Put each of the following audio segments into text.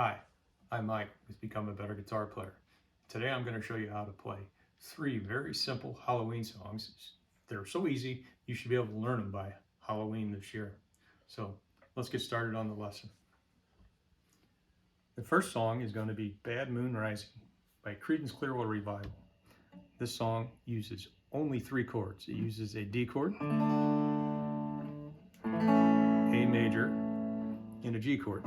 Hi, I'm Mike with Become a Better Guitar Player. Today I'm going to show you how to play 3 very simple Halloween songs. They're so easy, you should be able to learn them by Halloween this year. So let's get started on the lesson. The first song is going to be Bad Moon Rising by Creedence Clearwater Revival. This song uses only 3 chords. It uses a D chord, A major, and a G chord.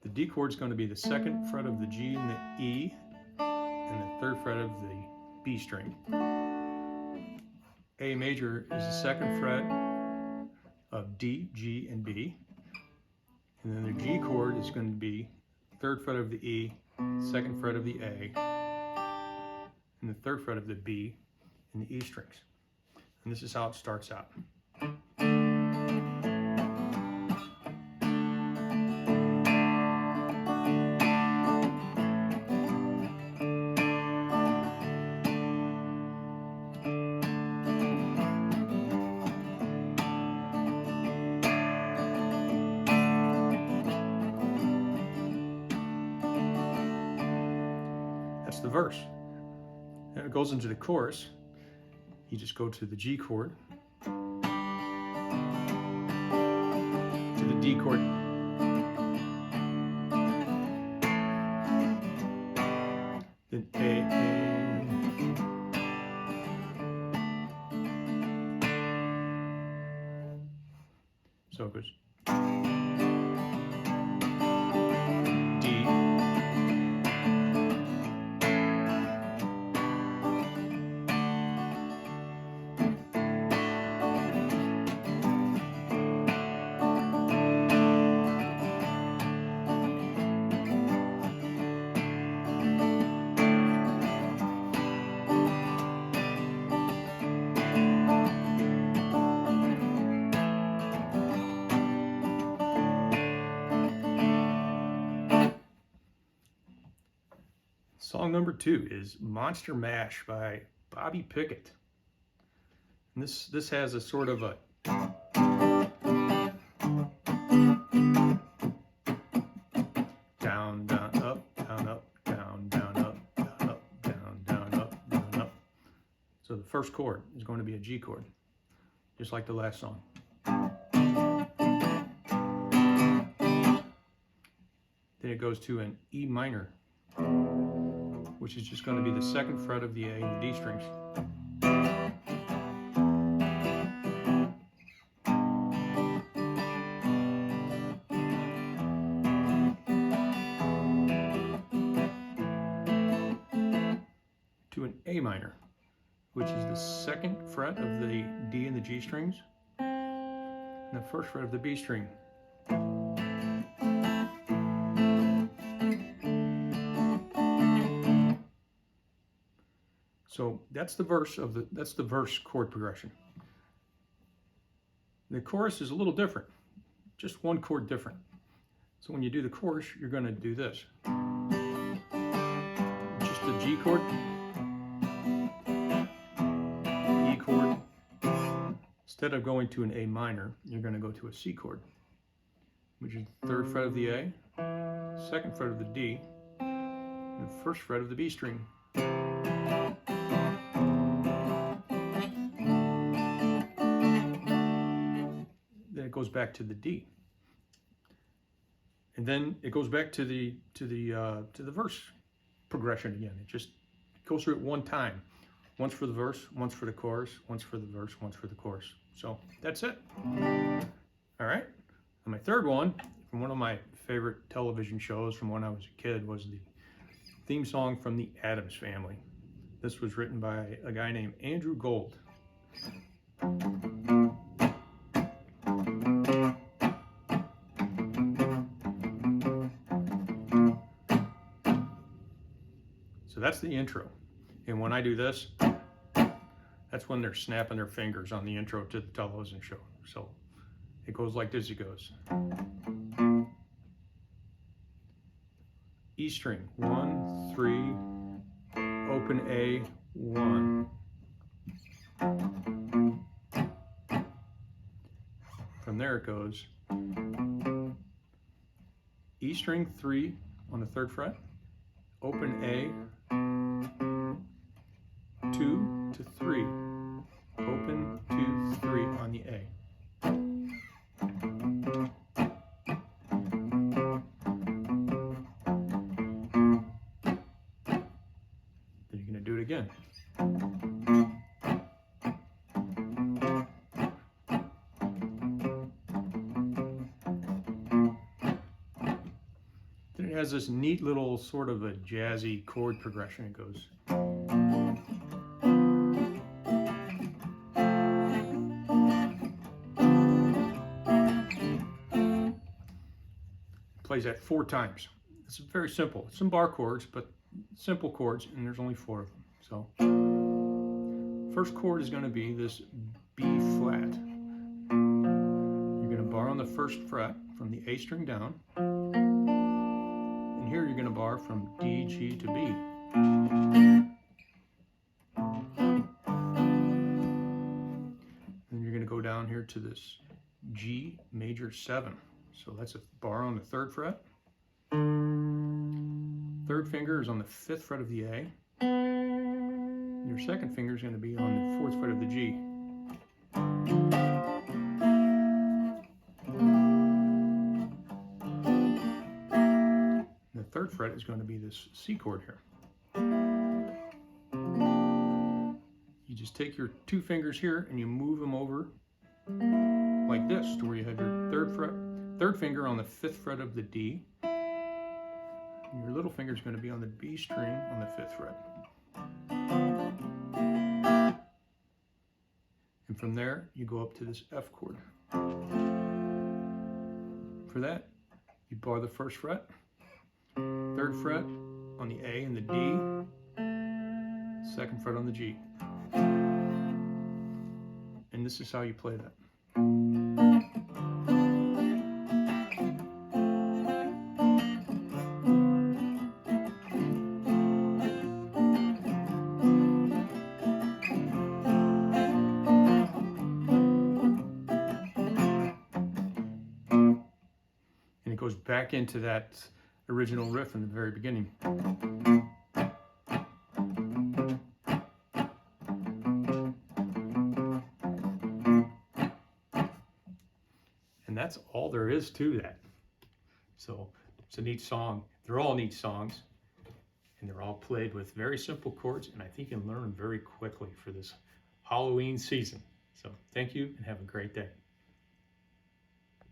The D chord is going to be the 2nd fret of the G and the E, and the 3rd fret of the B string. A major is the 2nd fret of D, G, and B. And then the G chord is going to be 3rd fret of the E, 2nd fret of the A, and the 3rd fret of the B and the E strings. And this is how it starts out. That's the verse. And it goes into the chorus. You just go to the G chord, to the D chord, then A. So it goes D, Song number 2 is Monster Mash by Bobby Pickett. And this has a sort of a down, down, up, down, up, down, down, up, down, up, down, down, up, down, up. So the first chord is going to be a G chord, just like the last song. Then it goes to an E minor, which is just going to be the 2nd fret of the A and the D strings. To an A minor, which is the 2nd fret of the D and the G strings, and the 1st fret of the B string. So that's the verse chord progression. The chorus is a little different, just 1 chord different. So when you do the chorus, you're going to do this. Just the G chord, E chord. Instead of going to an A minor, you're going to go to a C chord, which is the 3rd fret of the A, 2nd fret of the D, and the 1st fret of the B string. Then it goes back to the D, and then it goes back to the verse progression again. It just goes through it 1 time, once for the verse, once for the chorus, once for the verse, once for the chorus. So that's it. All right. And my third one, from one of my favorite television shows from when I was a kid, was the theme song from the Addams Family. This was written by a guy named Andrew Gold. So that's the intro. And when I do this, that's when they're snapping their fingers on the intro to the television show. So it goes like this. It goes E string, 1, 3, open A, 1. From there it goes E string 3 on the 3rd fret, open A, 2 to 3, open 2, 3 on the A. Then you're going to do it again. Then it has this neat little sort of a jazzy chord progression. It goes. Plays that 4 times. It's very simple. It's some bar chords, but simple chords, and there's only 4 of them. So, first chord is going to be this B flat. You're going to bar on the 1st fret from the A string down, and here you're going to bar from D, G to B. Then you're going to go down here to this G major 7. So that's a bar on the 3rd fret. 3rd finger is on the 5th fret of the A. Your 2nd finger is going to be on the 4th fret of the G. The 3rd fret is going to be this C chord here. You just take your 2 fingers here and you move them over like this to where you have your 3rd finger on the 5th fret of the D. And your little finger is going to be on the B string on the 5th fret. And from there, you go up to this F chord. For that, you bar the 1st fret, 3rd fret on the A and the D, 2nd fret on the G. And this is how you play that. And it goes back into that original riff in the very beginning. And that's all there is to that. So it's a neat song. They're all neat songs, and they're all played with very simple chords, and I think you can learn very quickly for this Halloween season. So thank you and have a great day.